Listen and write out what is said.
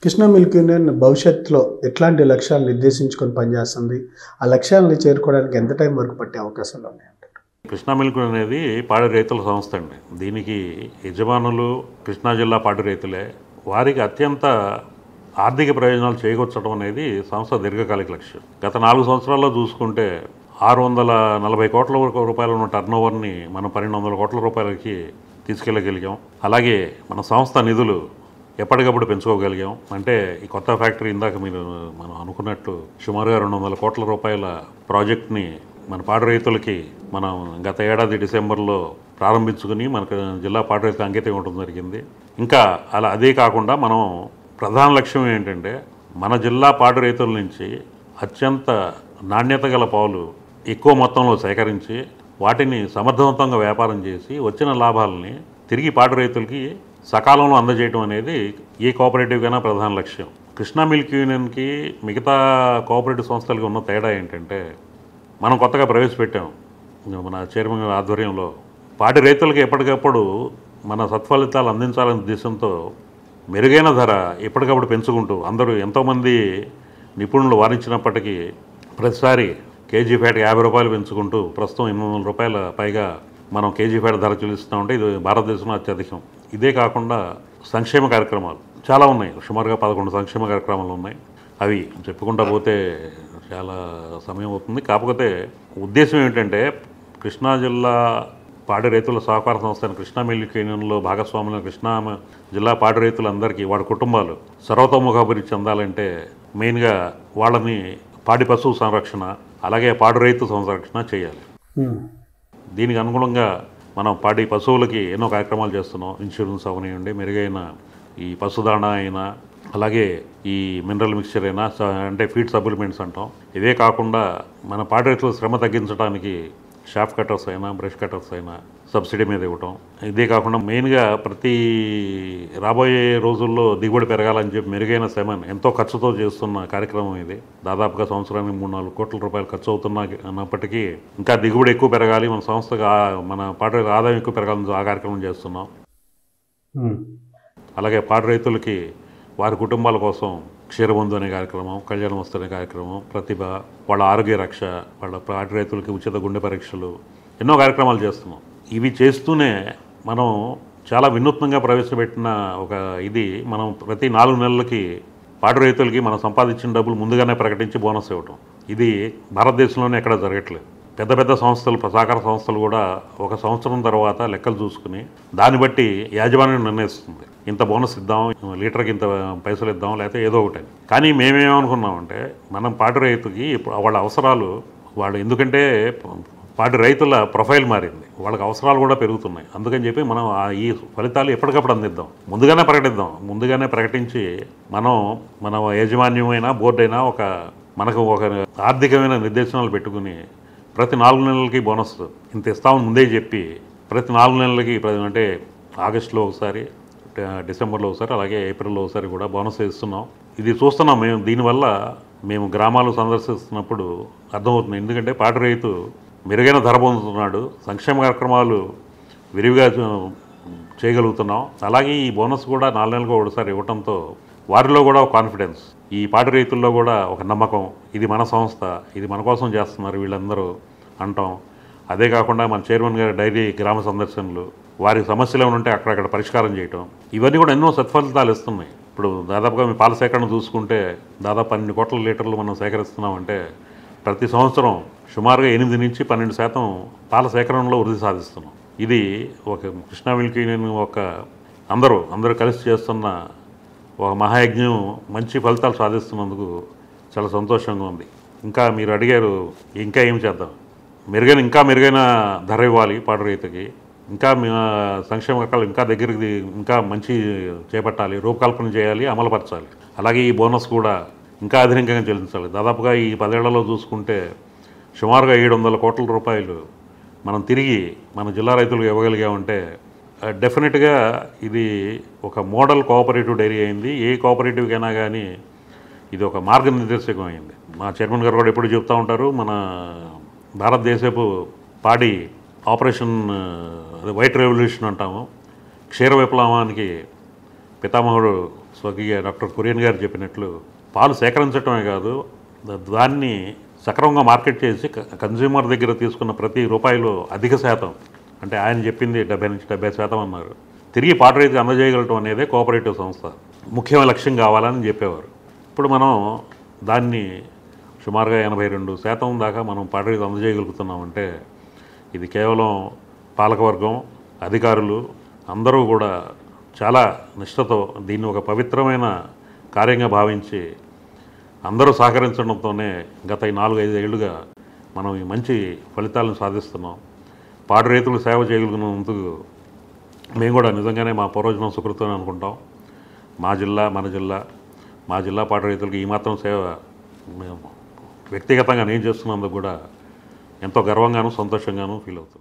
Krishna milk union భవిష్యత్తులో ఎట్లాంటి లక్ష్యాలు నిర్దేశించుకొని పనిచేస్తుంది? ఆ లక్ష్యాలను చేరుకోవడానికి ఎంత టైం వరకు పట్టే అవకాశాలు ఉన్నాయంటారు? కృష్ణా మిల్క్ అనేది పాడి రైతుల సంస్థ అండి. దీనికి యజమానులు కృష్ణా జిల్లా పాడి రైతులే. వారికి అత్యంత ఆర్థిక ప్రయోజనాలు చేకూర్చడం అనేది సంస్థ దీర్ఘకాలిక లక్ష్యం. గత 4 సంవత్సరాల్లో చూసుకుంటే 640 కోట్ల రూపాయల ఉన్న టర్నోవర్ని మనం 1200 కోట్ల రూపాయలకి తీసుకెళ్ళగలిగాం. అలాగే మన సంస్థ నిధులు ఎప్పటికప్పుడు పెంచుకోగలిగాం. అంటే ఈ కొత్త ఫ్యాక్టరీ ఇందాక మనం అనుకున్నట్టు సుమారుగా 200 కోట్ల రూపాయల ప్రాజెక్ట్ని మన పాడి రైతులకి మనం గత ఏడాది డిసెంబర్లో ప్రారంభించుకుని మనకు జిల్లా పాడి రైతులకు అంకితం ఇవ్వడం జరిగింది. ఇంకా అదే కాకుండా మనం ప్రధాన లక్ష్యం ఏంటంటే మన జిల్లా పాడి రైతుల నుంచి అత్యంత నాణ్యత గల పాలు ఎక్కువ మొత్తంలో సేకరించి వాటిని సమర్థవంతంగా వ్యాపారం చేసి వచ్చిన లాభాలని తిరిగి పాడి రైతులకి సకాలంలో అందజేయడం అనేది ఏ కోఆపరేటివ్ కైనా ప్రధాన లక్ష్యం. కృష్ణా మిల్క్ యూనియన్కి మిగతా కోఆపరేటివ్ సంస్థలకి ఉన్న తేడా ఏంటంటే మనం కొత్తగా ప్రవేశపెట్టాం మన చైర్మన్ ఆధ్వర్యంలో పాడి రైతులకి ఎప్పటికప్పుడు మన సత్ఫలితాలు అందించాలనే ఉద్దేశంతో మెరుగైన ధర ఎప్పటికప్పుడు పెంచుకుంటూ అందరూ ఎంతోమంది నిపుణులు వారించినప్పటికీ ప్రతిసారి కేజీ ఫ్యాట్ 50 రూపాయలు పెంచుకుంటూ ప్రస్తుతం 800 రూపాయల పైగా మనం కేజీ ఫ్యాట్ ధర చెల్లిస్తున్నామంటే ఇది భారతదేశంలో అత్యధికం. ఇదే కాకుండా సంక్షేమ కార్యక్రమాలు చాలా ఉన్నాయి. సుమారుగా 11 సంక్షేమ కార్యక్రమాలు ఉన్నాయి. అవి చెప్పుకుంటా పోతే చాలా సమయం అవుతుంది. కాకపోతే ఉద్దేశం ఏమిటంటే కృష్ణా జిల్లా పాడి రైతుల సహకార సంస్థ కృష్ణా మిల్క్ యూనియన్లో భాగస్వాములైన కృష్ణా జిల్లా పాడి రైతులందరికీ వాడి కుటుంబాలు సర్వతోముఖాభివృద్ధి చెందాలంటే మెయిన్గా వాళ్ళని పాడి పశువు సంరక్షణ అలాగే పాడి రైతు సంరక్షణ చేయాలి. దీనికి అనుగుణంగా మనం పాడి పశువులకి ఎన్నో కార్యక్రమాలు చేస్తున్నాం. ఇన్సూరెన్స్ అవనివ్వండి, మెరుగైన ఈ పశుదాణ అయినా అలాగే ఈ మినరల్ మిక్చర్ అయినా అంటే ఫీడ్ సప్లిమెంట్స్ అంటాం. ఇవే కాకుండా మన పాడి రైతుల శ్రమ తగ్గించడానికి షాఫ్ కట్టర్స్ అయినా బ్రష్ కట్టర్స్ అయినా సబ్సిడీ మీద ఇవ్వటం. ఇదే కాకుండా మెయిన్గా ప్రతి రాబోయే రోజుల్లో దిగుబడి పెరగాలని చెప్పి మెరుగైన సెమన్ ఎంతో ఖర్చుతో చేస్తున్న కార్యక్రమం ఇది. దాదాపుగా సంవత్సరానికి 3-4 కోట్ల రూపాయలు ఖర్చు అవుతున్నప్పటికీ ఇంకా దిగుబడి ఎక్కువ పెరగాలి, మన సంస్థకు మన పాడి రైతుల ఆదాయం ఎక్కువ పెరగాలని ఆ కార్యక్రమం చేస్తున్నాం. అలాగే పాడి రైతులకి వారి కుటుంబాల కోసం క్షీరబంధు అనే కార్యక్రమం, కళ్యాణ వస్తు అనే కార్యక్రమం, ప్రతిభ, వాళ్ళ ఆరోగ్య రక్ష, వాళ్ళ పాడి రైతులకి ఉచిత గుండె పరీక్షలు, ఎన్నో కార్యక్రమాలు చేస్తున్నాం. ఇవి చేస్తూనే మనం చాలా వినూత్నంగా ప్రవేశపెట్టిన ఒక ఇది మనం ప్రతి 4 నెలలకి పాడి రైతులకి మనం సంపాదించిన డబ్బులు ముందుగానే ప్రకటించి బోనస్ ఇవ్వటం. ఇది భారతదేశంలోనే ఎక్కడ జరగట్లేదు. పెద్ద పెద్ద సంస్థలు, సహకార సంస్థలు కూడా ఒక సంవత్సరం తర్వాత లెక్కలు చూసుకుని దాన్ని బట్టి యాజమాన్యం నిర్ణయిస్తుంది. ఇంత బోనస్ ఇద్దాం, లీటర్కి ఇంత పైసలు ఇద్దాం, లేకపోతే ఏదో ఒకటి. కానీ మేమేమనుకున్నామంటే మనం పాడి రైతుకి వాళ్ళ అవసరాలు ఎందుకంటే పాడి రైతుల ప్రొఫైల్ మారింది, వాళ్ళకి అవసరాలు కూడా పెరుగుతున్నాయి. అందుకని చెప్పి మనం ఈ ఫలితాలు ఎప్పటికప్పుడు అందిద్దాం, ముందుగానే ప్రకటించి మన యాజమాన్యమైనా బోర్డు అయినా మనకు ఒక ఆర్థికమైన నిర్దేశనాలు పెట్టుకుని ప్రతి 4 నెలలకి బోనస్ ఇంత ఇస్తామని ముందే చెప్పి ప్రతి 4 నెలలకి అంటే ఆగస్టులో ఒకసారి, డిసెంబర్లో ఒకసారి, అలాగే ఏప్రిల్లో ఒకసారి కూడా బోనస్ ఇస్తున్నాం. ఇది చూస్తున్నాం మేము. దీనివల్ల మేము గ్రామాలు సందర్శిస్తున్నప్పుడు అర్థమవుతుంది. ఎందుకంటే పాడి రైతు మెరుగైన ధర పొందుతున్నాడు, సంక్షేమ కార్యక్రమాలు విరివిగా చేయగలుగుతున్నాం. అలాగే ఈ బోనస్ కూడా 4 నెలలకు ఒకసారి ఇవ్వడంతో వారిలో కూడా ఒక కాన్ఫిడెన్స్, ఈ పాడి రైతుల్లో కూడా ఒక నమ్మకం, ఇది మన సంస్థ, ఇది మన కోసం చేస్తున్నారు వీళ్ళందరూ అంటాం. అదే కాకుండా మన చైర్మన్ గారి డైలీ గ్రామ సందర్శనలు, వారి సమస్యలు ఏమైనా ఉంటే అక్కడక్కడ పరిష్కారం చేయటం, ఇవన్నీ కూడా ఎన్నో సత్ఫలితాలు ఇస్తున్నాయి. ఇప్పుడు దాదాపుగా మీ పాల సేకరణ చూసుకుంటే దాదాపు 12 కోట్ల లీటర్లు మనం సేకరిస్తున్నామంటే ప్రతి సంవత్సరం సుమారుగా 8-12% పాల సేకరణలో వృద్ధి సాధిస్తున్నాం. ఇది ఒక కృష్ణా మిల్క్ యూనియన్ అందరూ కలిసి చేస్తున్న ఒక మహాయజ్ఞం. మంచి ఫలితాలు సాధిస్తున్నందుకు చాలా సంతోషంగా ఉంది. ఇంకా మీరు అడిగారు ఇంకా ఏం చేద్దాం, ఇంకా మెరుగైన ధర ఇవ్వాలి పాడి రైతుకి, ఇంకా సంక్షేమ కార్యక్రమాలు ఇంకా దగ్గరికి ఇంకా మంచి చేపట్టాలి, రూపకల్పన చేయాలి, అమలుపరచాలి. అలాగే ఈ బోనస్ కూడా ఇంకా అధికంగా చెల్లించాలి. దాదాపుగా ఈ 10 ఏళ్లలో చూసుకుంటే సుమారుగా 700 కోట్ల రూపాయలు మనం తిరిగి మన జిల్లా రైతులకు ఇవ్వగలిగామంటే డెఫినెట్గా ఇది ఒక మోడల్ కోఆపరేటివ్ డైరీ అయింది. ఏ కోఆపరేటివ్కైనా కానీ ఇది ఒక మార్గనిర్దేశకం అయింది. మా చైర్మన్ గారు కూడా ఎప్పుడు చెప్తూ ఉంటారు, మన భారతదేశపు పాడి ఆపరేషన్ వైట్ రెవల్యూషన్ అంటాము, క్షీర విప్లవానికి పితామహుడు స్వర్గీయ డాక్టర్ కురియన్ గారు చెప్పినట్లు పాలు సేకరించడమే కాదు, దాన్ని సక్రమంగా మార్కెట్ చేసి కన్జ్యూమర్ దగ్గర తీసుకున్న ప్రతి రూపాయలు అధిక శాతం, అంటే ఆయన చెప్పింది 70 నుంచి 70% అన్నారు, తిరిగి పాడి రైతుకు అందజేయగలటం అనేదే కోఆపరేటివ్ సంస్థ ముఖ్యమైన లక్ష్యం కావాలని చెప్పేవారు. ఇప్పుడు మనం దాన్ని సుమారుగా 82% దాకా మనం పాడి రైతు అందజేయగలుగుతున్నామంటే ఇది కేవలం పాలకవర్గం, అధికారులు అందరూ కూడా చాలా నిష్ఠతో దీన్ని ఒక పవిత్రమైన కార్యంగా భావించి అందరూ సహకరించడంతోనే గత ఈ 4-5 ఏళ్లుగా మనం ఈ మంచి ఫలితాలను సాధిస్తున్నాం. పాడి రైతులకు సేవ చేయగలిగినందుకు మేము కూడా నిజంగానే మా పూర్వజనం సుకృతం అనుకుంటాం. మా జిల్లా పాడి రైతులకు ఈ మాత్రం సేవ మేము వ్యక్తిగతంగా నేను చేస్తున్నందుకు కూడా ఎంతో గర్వంగాను సంతోషంగాను ఫీల్ అవుతాం.